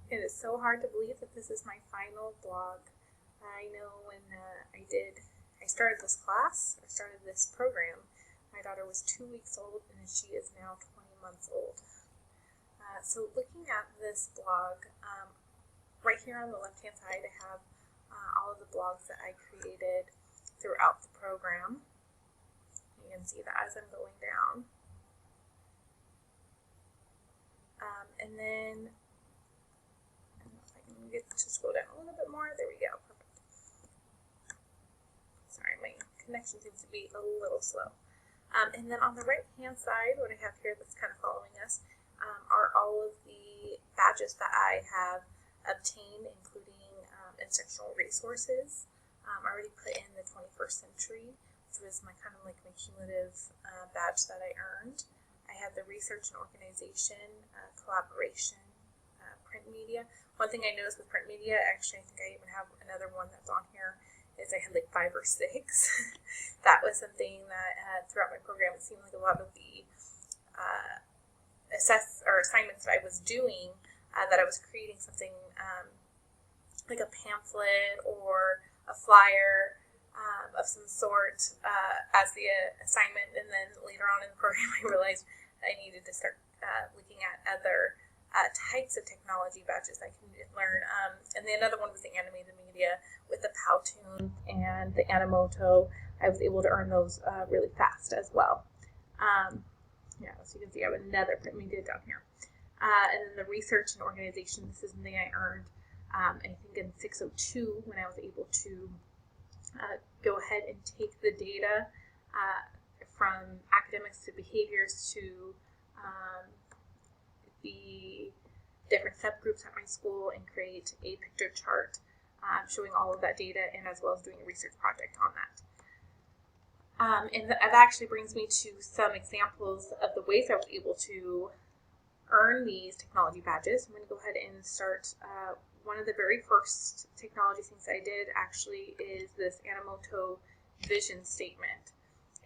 It is so hard to believe that this is my final vlog. I know when I started this class, I started this program, my daughter was 2 weeks old and she is now 20 months old. So looking at this blog, right here on the left-hand side, I have all of the blogs that I created throughout the program. You can see that as I'm going down. And then to scroll down a little bit more. There we go. Perfect. Sorry, my connection seems to be a little slow. And then on the right-hand side, what I have here that's kind of following us are all of the badges that I have obtained, including instructional resources. I already put in the 21st century. This was my kind of like my cumulative badge that I earned. I have the research and organization, collaboration, print media. One thing I noticed with print media, actually I think I even have another one that's on here, is I had like 5 or 6. That was something that throughout my program, it seemed like a lot of the assignments that I was doing, that I was creating something like a pamphlet or a flyer of some sort as the assignment, and then later on in the program I realized I needed to start looking at other types of technology badges I can learn. And the another one was the animated media with the Powtoon and the Animoto. I was able to earn those really fast as well. Yeah, so you can see I have another print media down here. And then the research and organization, this is something I earned, I think in 602, when I was able to go ahead and take the data from academics to behaviors to the different subgroups at my school and create a picture chart showing all of that data, and as well as doing a research project on that. And that actually brings me to some examples of the ways I was able to earn these technology badges. I'm going to go ahead and start. One of the very first technology things I did actually is this Animoto vision statement.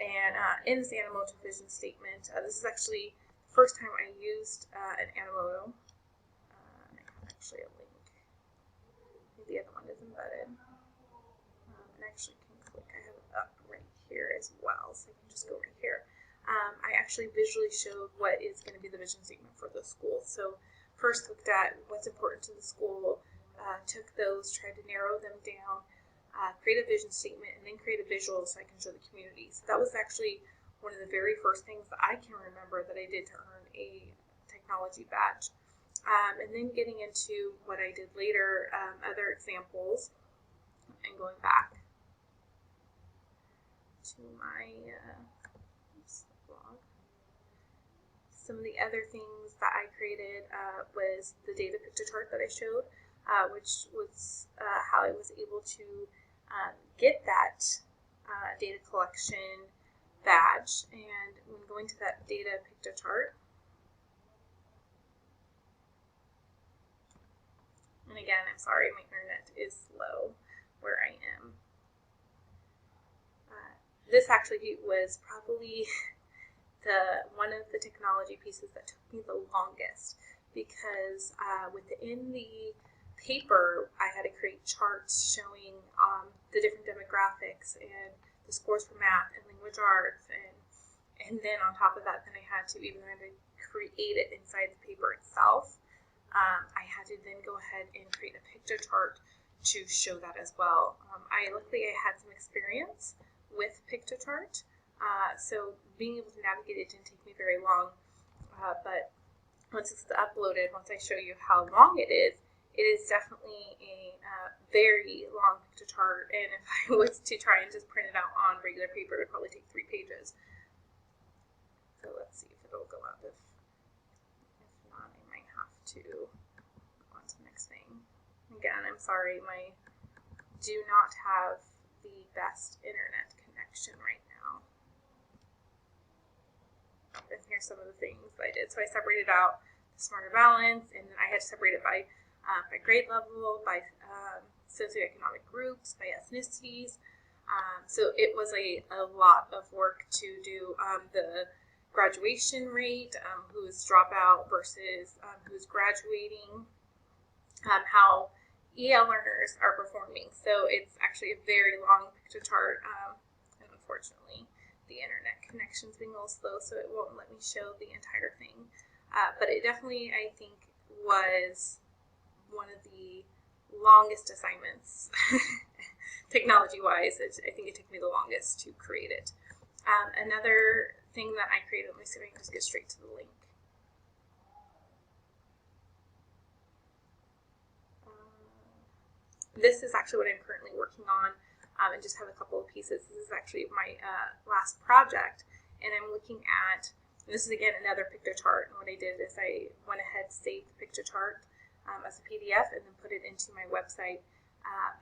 And in this Animoto vision statement, this is actually the first time I used an Animoto. I have actually a link. I think the other one is embedded. And actually can click, I have it up right here as well, so I can just go right here. I actually visually showed what is going to be the vision statement for the school. So first looked at what's important to the school, took those, tried to narrow them down, create a vision statement, and then create a visual so I can show the community. So that was actually one of the very first things that I can remember that I did to earn a technology badge. And then getting into what I did later, other examples, and going back to my blog. Some of the other things that I created was the data picture chart that I showed, which was how I was able to get that data collection badge. And when going to that data picture chart, and again, I'm sorry, my internet is slow where I am. This actually was probably one of the technology pieces that took me the longest, because within the paper I had to create charts showing the different demographics and the scores for math and language arts, and then on top of that, then I had to, even though I had to create it inside the paper itself, I had to then go ahead and create a picture chart to show that as well. Luckily I had some experience with picture chart, so being able to navigate it didn't take me very long, but once it's uploaded, once I show you how long it is definitely a very long picture chart, and if I was to try and just print it out on regular paper, it would probably take 3 pages. So let's see if it'll go up. If not, I might have to go on to the next thing. Again, I'm sorry, I do not have the best internet connection right now. And here's some of the things I did. So I separated out the Smarter Balance, and then I had to separate it by grade level, by socioeconomic groups, by ethnicities. So it was a lot of work to do the graduation rate, who's dropout versus who's graduating, how EL learners are performing. So it's actually a very long picture chart, and unfortunately the internet connection's being a little slow, so it won't let me show the entire thing. But it definitely, I think, was one of the longest assignments, technology-wise. I think it took me the longest to create it. Another thing that I created, let me see if I can just get straight to the link. This is actually what I'm currently working on, and just have a couple of pieces. This is actually my last project, and I'm looking at, and this is again another picture chart, and what I did is I went ahead, saved the picture chart as a PDF, and then put it into my website.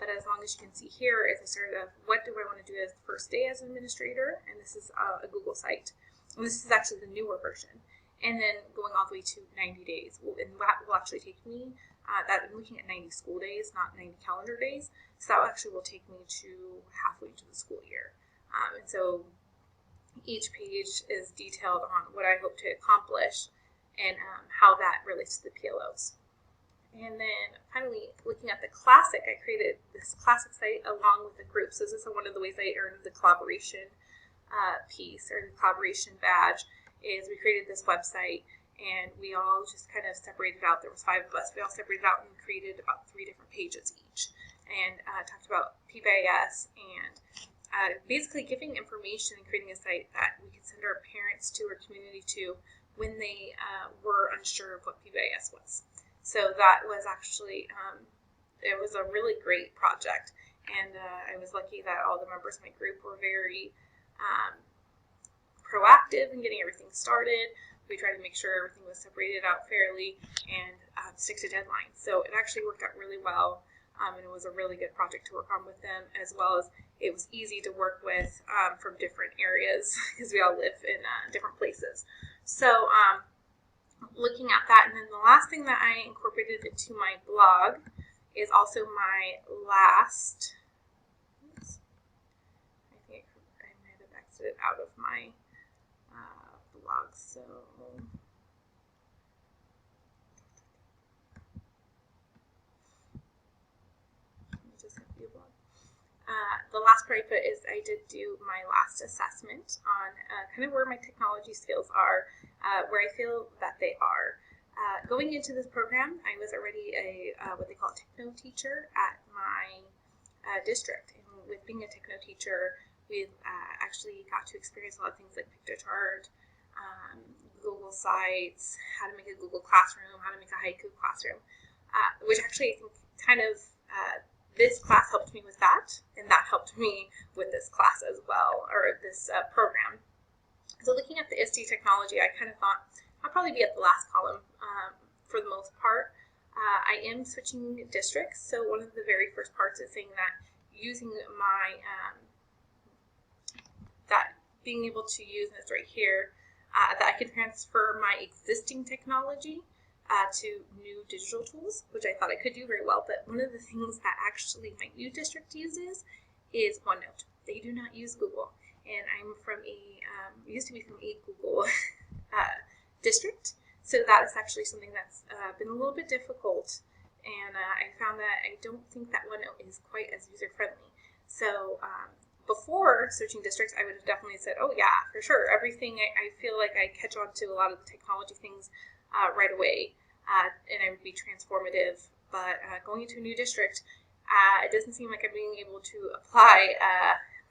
But as long as you can see here, is I started of what do I want to do as the first day as an administrator, and this is a Google site, and this is actually the newer version, and then going all the way to 90 days, and that will actually take me, that I'm looking at 90 school days, not 90 calendar days, so that actually will take me to halfway to the school year, and so each page is detailed on what I hope to accomplish and how that relates to the PLOs. And then finally, looking at the Classic, I created this Classic site along with the group. So this is one of the ways I earned the collaboration piece, or the collaboration badge, is we created this website and we all just kind of separated out. There was 5 of us. We all separated out and created about 3 different pages each, and talked about PBIS and basically giving information and creating a site that we could send our parents to or community to when they were unsure of what PBIS was. So that was actually, it was a really great project, and I was lucky that all the members of my group were very proactive in getting everything started. We tried to make sure everything was separated out fairly and stick to deadlines. So it actually worked out really well, and it was a really good project to work on with them, as well as it was easy to work with from different areas because we all live in different places. So looking at that, and then the last thing that I incorporated into my blog is also my last, I think I might have exited out of my blog, so let me just have the blog. The last part I put is I did do my last assessment on kind of where my technology skills are, where I feel that they are. Going into this program, I was already a what they call a techno teacher at my district. And with being a techno teacher, we've actually got to experience a lot of things like PictoChart, Google Sites, how to make a Google Classroom, how to make a haiku classroom, which actually I think kind of this class helped me with that, and that helped me with this class as well, or this program. So looking at the ISTE technology, I kind of thought I'll probably be at the last column for the most part. I am switching districts, so one of the very first parts is saying that using my, that being able to use this right here, that I can transfer my existing technology to new digital tools, which I thought I could do very well. But one of the things that actually my new district uses is OneNote. They do not use Google, and I'm from a used to be from a Google district, so that is actually something that's been a little bit difficult. And I found that I don't think that OneNote is quite as user friendly. So before switching districts, I would have definitely said, oh yeah, for sure, everything. I feel like I catch on to a lot of the technology things right away, and I would be transformative. But going into a new district, it doesn't seem like I'm being able to apply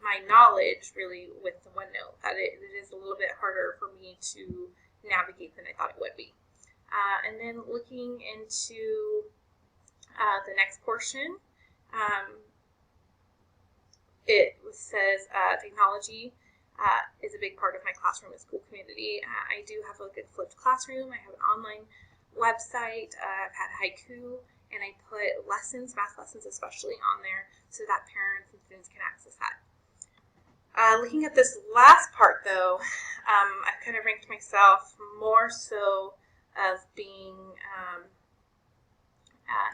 my knowledge really with the OneNote. That it is a little bit harder for me to navigate than I thought it would be. And then looking into the next portion, it says technology is a big part of my classroom and school community. I do have a good flipped classroom. I have an online website. I've had haiku, and I put lessons, math lessons especially, on there so that parents and students can access that. Looking at this last part though, I've kind of ranked myself more so of being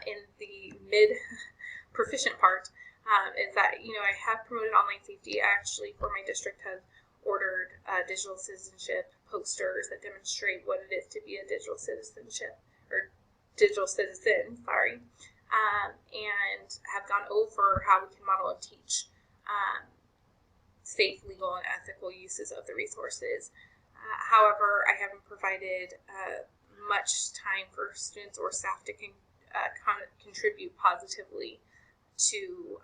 in the mid-proficient part. Is that, I have promoted online safety. I actually, for my district, have ordered digital citizenship posters that demonstrate what it is to be a digital citizenship, or digital citizen, and have gone over how we can model and teach safe, legal, and ethical uses of the resources. However, I haven't provided much time for students or staff to contribute positively to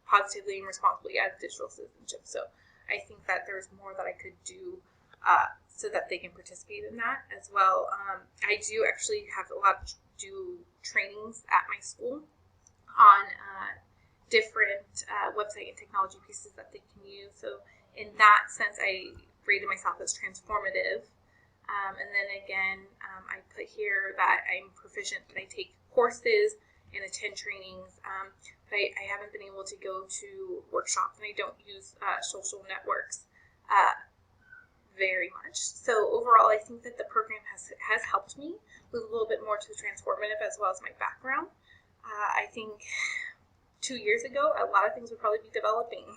positively and responsibly as digital citizenship. So I think that there's more that I could do so that they can participate in that as well. I do actually have a lot of trainings at my school on different website and technology pieces that they can use. So in that sense, I rated myself as transformative. And then again, I put here that I'm proficient, that I take courses and attend trainings, but I haven't been able to go to workshops, and I don't use social networks very much. So overall, I think that the program has helped me move a little bit more to the transformative as well as my background. I think 2 years ago, a lot of things would probably be developing.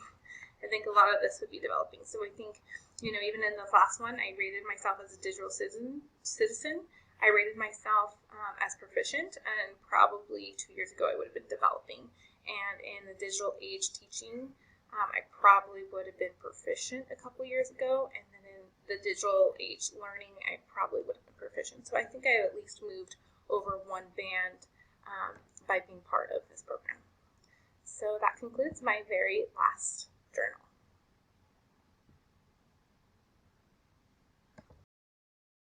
I think a lot of this would be developing. So I think, even in the last one, I rated myself as a digital citizen. I rated myself as proficient, and probably 2 years ago, I would have been developing. And in the digital age teaching, I probably would have been proficient a couple years ago. And then in the digital age learning, I probably would have been proficient. So I think I at least moved over one band by being part of this program. So that concludes my very last journal.